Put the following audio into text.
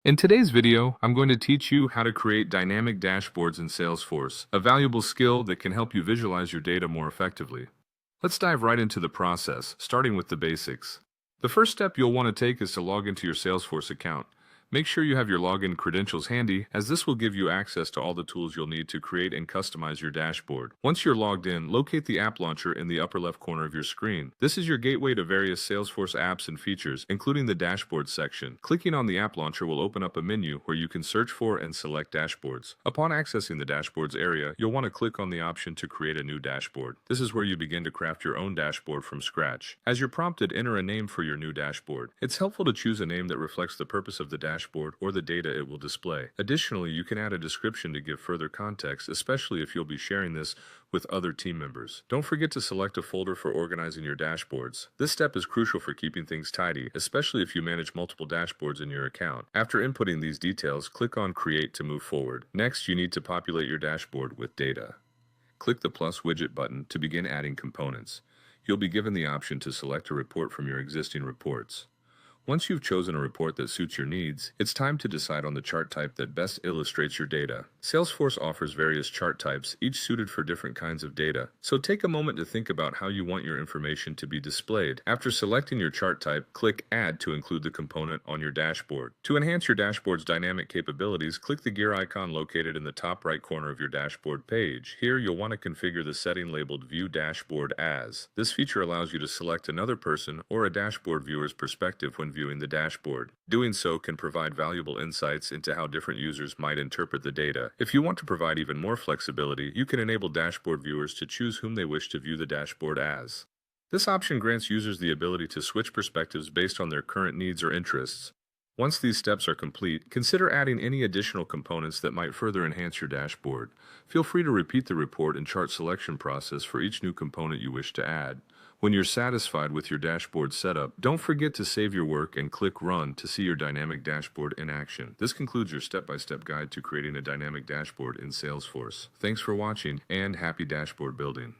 In today's video, I'm going to teach you how to create dynamic dashboards in Salesforce, a valuable skill that can help you visualize your data more effectively. Let's dive right into the process, starting with the basics. The first step you'll want to take is to log into your Salesforce account. Make sure you have your login credentials handy, as this will give you access to all the tools you'll need to create and customize your dashboard. Once you're logged in, locate the app launcher in the upper left corner of your screen. This is your gateway to various Salesforce apps and features, including the dashboard section. Clicking on the app launcher will open up a menu where you can search for and select dashboards. Upon accessing the dashboards area, you'll want to click on the option to create a new dashboard. This is where you begin to craft your own dashboard from scratch. As you're prompted, enter a name for your new dashboard. It's helpful to choose a name that reflects the purpose of the dashboard or the data it will display. Additionally, you can add a description to give further context, especially if you'll be sharing this with other team members. Don't forget to select a folder for organizing your dashboards. This step is crucial for keeping things tidy, especially if you manage multiple dashboards in your account. After inputting these details, click on Create to move forward. Next, you need to populate your dashboard with data. Click the plus widget button to begin adding components. You'll be given the option to select a report from your existing reports. Once you've chosen a report that suits your needs, it's time to decide on the chart type that best illustrates your data. Salesforce offers various chart types, each suited for different kinds of data. So take a moment to think about how you want your information to be displayed. After selecting your chart type, click Add to include the component on your dashboard. To enhance your dashboard's dynamic capabilities, click the gear icon located in the top right corner of your dashboard page. Here, you'll want to configure the setting labeled View Dashboard As. This feature allows you to select another person or a dashboard viewer's perspective when viewing the dashboard. Doing so can provide valuable insights into how different users might interpret the data. If you want to provide even more flexibility, you can enable dashboard viewers to choose whom they wish to view the dashboard as. This option grants users the ability to switch perspectives based on their current needs or interests. Once these steps are complete, consider adding any additional components that might further enhance your dashboard. Feel free to repeat the report and chart selection process for each new component you wish to add. When you're satisfied with your dashboard setup, don't forget to save your work and click Run to see your dynamic dashboard in action. This concludes your step-by-step guide to creating a dynamic dashboard in Salesforce. Thanks for watching, and happy dashboard building.